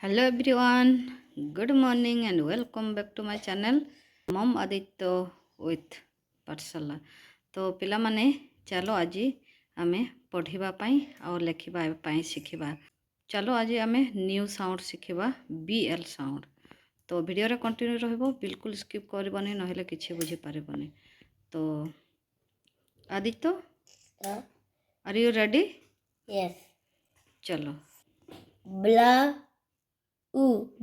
Hello everyone, good morning and welcome back to my channel Mom Aditya with Pathshala। तो पिलामाने चलो आज आमे पढ़िबा पाई और लेखिबा पाई शिखिबा। चलो आज आमे न्यू साउंड शिखिबा BL साउंड। तो वीडियो रे कंटिन्यू रहबो, बिल्कुल स्किप करबनी नहेले किछि बुझि पारिबनी। तो Aditya, are you ready? Yes. चलो।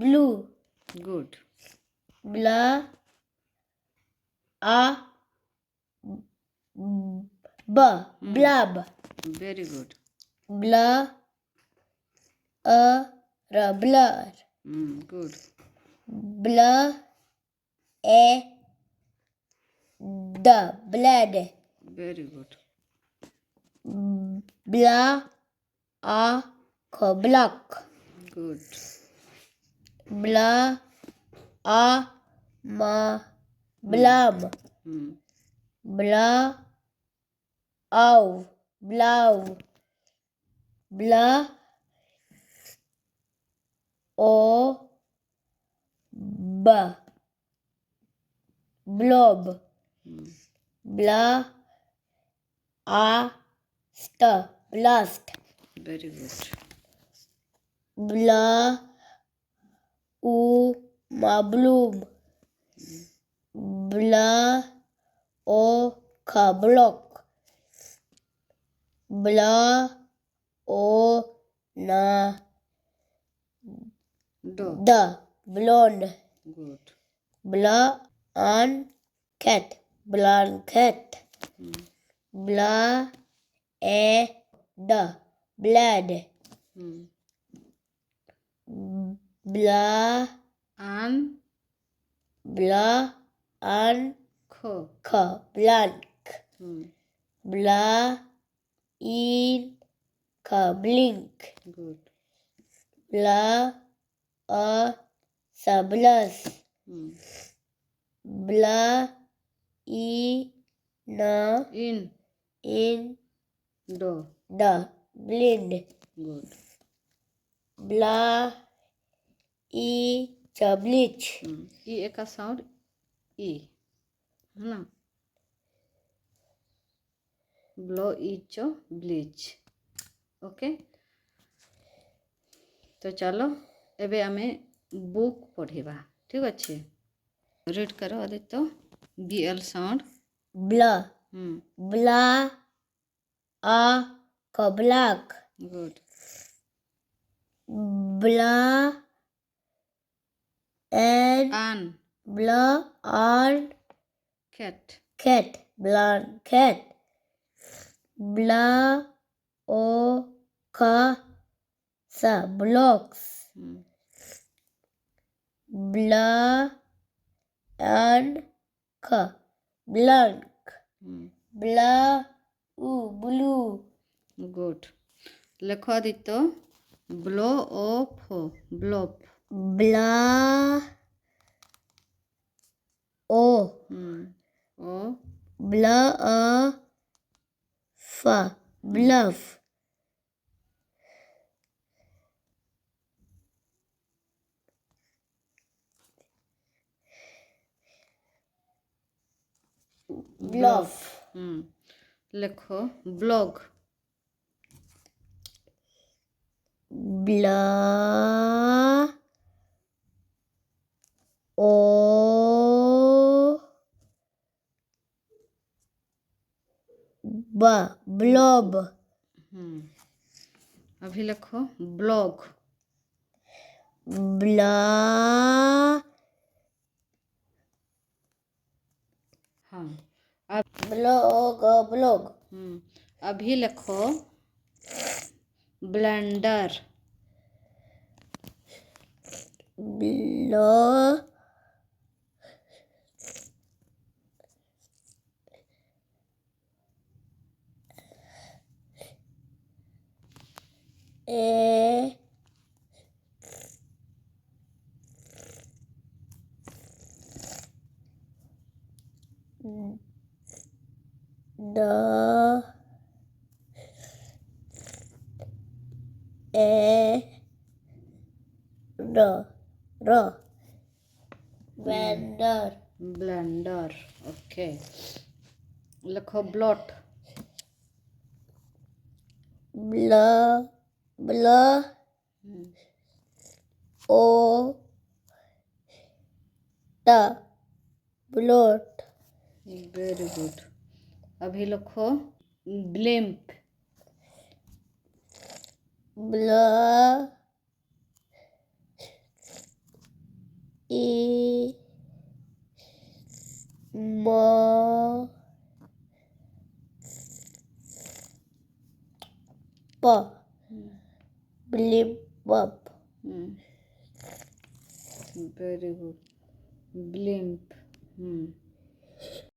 Blue. Good. Blub. Very good. Blur. Good. Blood. Blood. Very good. Block. Good. Blum. Blow. Blob. Blast. Very good. Bloom. Block. Blonde. Good. Blanket. Blade. Blad. आन खो। Blank. Blink. Good. Subulus. In डो। the blind. Good. Bleach. ई एक का sound ई है ना। Blow is bleach. Okay, तो चलो एबे आमे बुक पढ़िबा। ठीक अच्छे, रीड करो Aditya. BL sound. Black. Black. Good. Black on cat. Blanket. Blocks. Blank. Blue. Good. लेखो Aditya. Blow of blop. Bluff. Oh Bluff. Bluff. लेखो ब्लॉग। Blob. अभी लिखो ब्लॉग। हाँ, Blog. अभी लिखो blender. R. Blender. Blender. Okay. લખો blot. Bl. O. T. Blot. Very good. અભી લખો blimp. Bl. E. M. P. Blip. Very good. બ્લિમ્પ.